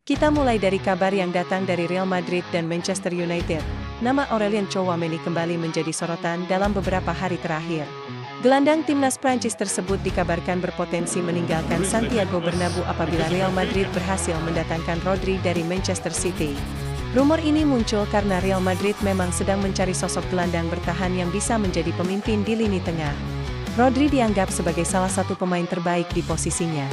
Kita mulai dari kabar yang datang dari Real Madrid dan Manchester United. Nama Aurelien Tchouameni kembali menjadi sorotan dalam beberapa hari terakhir. Gelandang timnas Prancis tersebut dikabarkan berpotensi meninggalkan Santiago Bernabeu apabila Real Madrid berhasil mendatangkan Rodri dari Manchester City. Rumor ini muncul karena Real Madrid memang sedang mencari sosok gelandang bertahan yang bisa menjadi pemimpin di lini tengah. Rodri dianggap sebagai salah satu pemain terbaik di posisinya.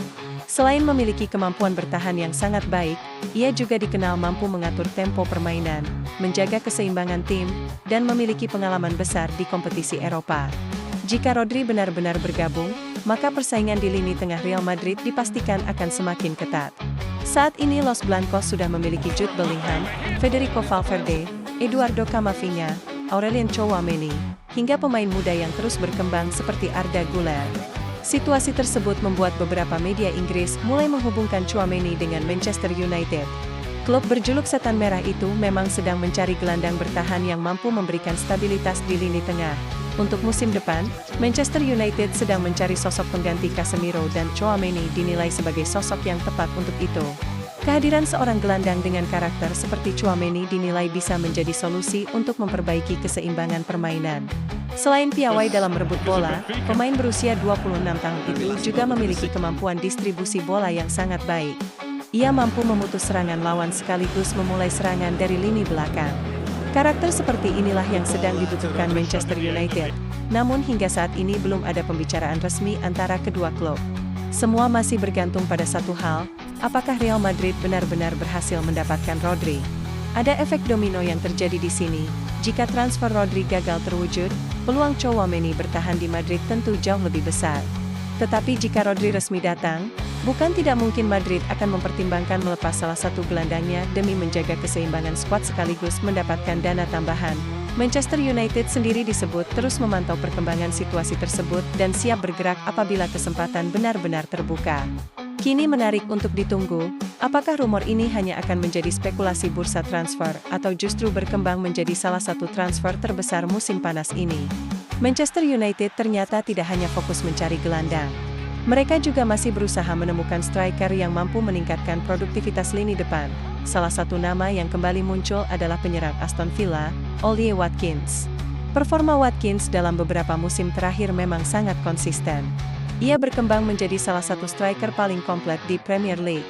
Selain memiliki kemampuan bertahan yang sangat baik, ia juga dikenal mampu mengatur tempo permainan, menjaga keseimbangan tim, dan memiliki pengalaman besar di kompetisi Eropa. Jika Rodri benar-benar bergabung, maka persaingan di lini tengah Real Madrid dipastikan akan semakin ketat. Saat ini Los Blancos sudah memiliki Jude Bellingham, Federico Valverde, Eduardo Camavinga, Aurelien Tchouameni, hingga pemain muda yang terus berkembang seperti Arda Güler. Situasi tersebut membuat beberapa media Inggris mulai menghubungkan Tchouameni dengan Manchester United. Klub berjuluk Setan Merah itu memang sedang mencari gelandang bertahan yang mampu memberikan stabilitas di lini tengah. Untuk musim depan, Manchester United sedang mencari sosok pengganti Casemiro dan Tchouameni dinilai sebagai sosok yang tepat untuk itu. Kehadiran seorang gelandang dengan karakter seperti Tchouameni dinilai bisa menjadi solusi untuk memperbaiki keseimbangan permainan. Selain piawai dalam merebut bola, pemain berusia 26 tahun itu juga memiliki kemampuan distribusi bola yang sangat baik. Ia mampu memutus serangan lawan sekaligus memulai serangan dari lini belakang. Karakter seperti inilah yang sedang dibutuhkan Manchester United, namun hingga saat ini belum ada pembicaraan resmi antara kedua klub. Semua masih bergantung pada satu hal, apakah Real Madrid benar-benar berhasil mendapatkan Rodri. Ada efek domino yang terjadi di sini. Jika transfer Rodri gagal terwujud, peluang Tchouameni bertahan di Madrid tentu jauh lebih besar. Tetapi jika Rodri resmi datang, bukan tidak mungkin Madrid akan mempertimbangkan melepas salah satu gelandangnya demi menjaga keseimbangan skuad sekaligus mendapatkan dana tambahan. Manchester United sendiri disebut terus memantau perkembangan situasi tersebut dan siap bergerak apabila kesempatan benar-benar terbuka. Kini menarik untuk ditunggu, apakah rumor ini hanya akan menjadi spekulasi bursa transfer atau justru berkembang menjadi salah satu transfer terbesar musim panas ini. Manchester United ternyata tidak hanya fokus mencari gelandang. Mereka juga masih berusaha menemukan striker yang mampu meningkatkan produktivitas lini depan. Salah satu nama yang kembali muncul adalah penyerang Aston Villa, Ollie Watkins. Performa Watkins dalam beberapa musim terakhir memang sangat konsisten. Ia berkembang menjadi salah satu striker paling komplit di Premier League.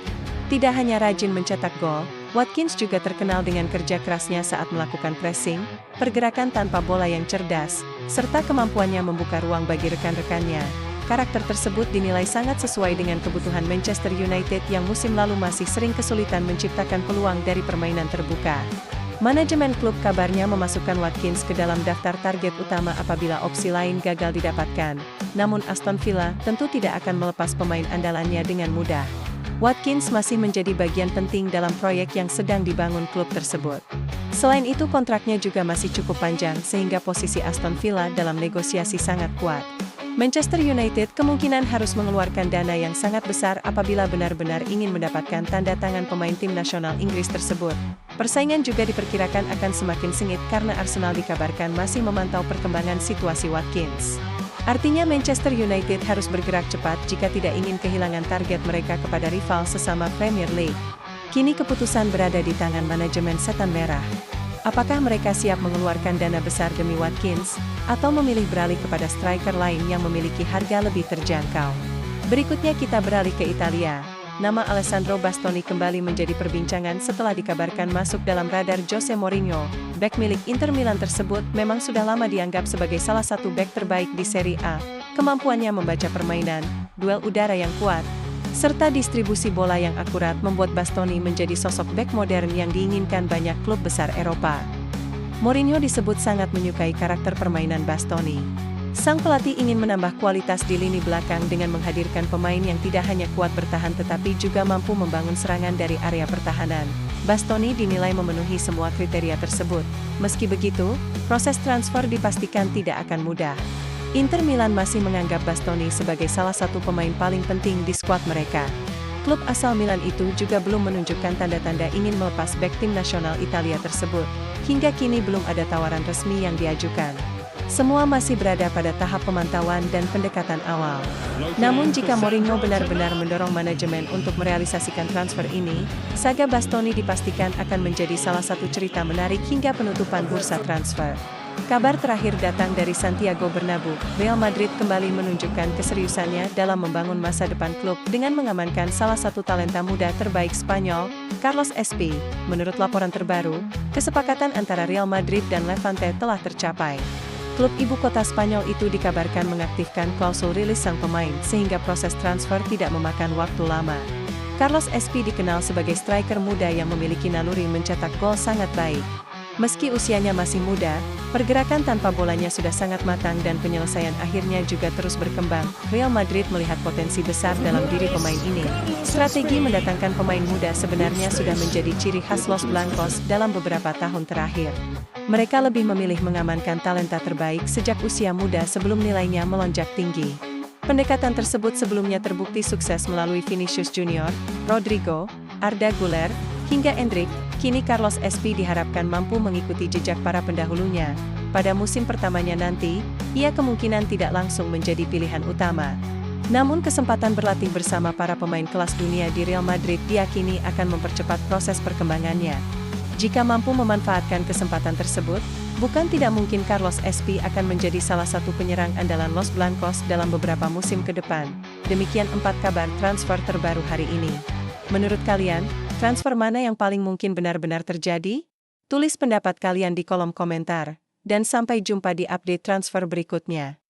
Tidak hanya rajin mencetak gol, Watkins juga terkenal dengan kerja kerasnya saat melakukan pressing, pergerakan tanpa bola yang cerdas, serta kemampuannya membuka ruang bagi rekan-rekannya. Karakter tersebut dinilai sangat sesuai dengan kebutuhan Manchester United yang musim lalu masih sering kesulitan menciptakan peluang dari permainan terbuka. Manajemen klub kabarnya memasukkan Watkins ke dalam daftar target utama apabila opsi lain gagal didapatkan. Namun Aston Villa tentu tidak akan melepas pemain andalannya dengan mudah. Watkins masih menjadi bagian penting dalam proyek yang sedang dibangun klub tersebut. Selain itu kontraknya juga masih cukup panjang sehingga posisi Aston Villa dalam negosiasi sangat kuat. Manchester United kemungkinan harus mengeluarkan dana yang sangat besar apabila benar-benar ingin mendapatkan tanda tangan pemain tim nasional Inggris tersebut. Persaingan juga diperkirakan akan semakin sengit karena Arsenal dikabarkan masih memantau perkembangan situasi Watkins. Artinya Manchester United harus bergerak cepat jika tidak ingin kehilangan target mereka kepada rival sesama Premier League. Kini keputusan berada di tangan manajemen Setan Merah. Apakah mereka siap mengeluarkan dana besar demi Watkins, atau memilih beralih kepada striker lain yang memiliki harga lebih terjangkau? Berikutnya kita beralih ke Italia. Nama Alessandro Bastoni kembali menjadi perbincangan setelah dikabarkan masuk dalam radar Jose Mourinho. Bek milik Inter Milan tersebut memang sudah lama dianggap sebagai salah satu bek terbaik di Serie A. Kemampuannya membaca permainan, duel udara yang kuat, serta distribusi bola yang akurat membuat Bastoni menjadi sosok bek modern yang diinginkan banyak klub besar Eropa. Mourinho disebut sangat menyukai karakter permainan Bastoni. Sang pelatih ingin menambah kualitas di lini belakang dengan menghadirkan pemain yang tidak hanya kuat bertahan tetapi juga mampu membangun serangan dari area pertahanan. Bastoni dinilai memenuhi semua kriteria tersebut. Meski begitu, proses transfer dipastikan tidak akan mudah. Inter Milan masih menganggap Bastoni sebagai salah satu pemain paling penting di skuad mereka. Klub asal Milan itu juga belum menunjukkan tanda-tanda ingin melepas bek tim nasional Italia tersebut. Hingga kini belum ada tawaran resmi yang diajukan. Semua masih berada pada tahap pemantauan dan pendekatan awal. Namun jika Mourinho benar-benar mendorong manajemen untuk merealisasikan transfer ini, saga Bastoni dipastikan akan menjadi salah satu cerita menarik hingga penutupan bursa transfer. Kabar terakhir datang dari Santiago Bernabeu. Real Madrid kembali menunjukkan keseriusannya dalam membangun masa depan klub dengan mengamankan salah satu talenta muda terbaik Spanyol, Carlos Espi. Menurut laporan terbaru, kesepakatan antara Real Madrid dan Levante telah tercapai. Klub ibu kota Spanyol itu dikabarkan mengaktifkan klausul rilis sang pemain sehingga proses transfer tidak memakan waktu lama. Carlos Espi dikenal sebagai striker muda yang memiliki naluri mencetak gol sangat baik. Meski usianya masih muda, pergerakan tanpa bolanya sudah sangat matang dan penyelesaian akhirnya juga terus berkembang. Real Madrid melihat potensi besar dalam diri pemain ini. Strategi mendatangkan pemain muda sebenarnya sudah menjadi ciri khas Los Blancos dalam beberapa tahun terakhir. Mereka lebih memilih mengamankan talenta terbaik sejak usia muda sebelum nilainya melonjak tinggi. Pendekatan tersebut sebelumnya terbukti sukses melalui Vinicius Junior, Rodrigo, Arda Güler, hingga Endrick. Kini Carlos Espi diharapkan mampu mengikuti jejak para pendahulunya. Pada musim pertamanya nanti, ia kemungkinan tidak langsung menjadi pilihan utama. Namun kesempatan berlatih bersama para pemain kelas dunia di Real Madrid diyakini akan mempercepat proses perkembangannya. Jika mampu memanfaatkan kesempatan tersebut, bukan tidak mungkin Carlos Espi akan menjadi salah satu penyerang andalan Los Blancos dalam beberapa musim ke depan. Demikian 4 kabar transfer terbaru hari ini. Menurut kalian, transfer mana yang paling mungkin benar-benar terjadi? Tulis pendapat kalian di kolom komentar, dan sampai jumpa di update transfer berikutnya.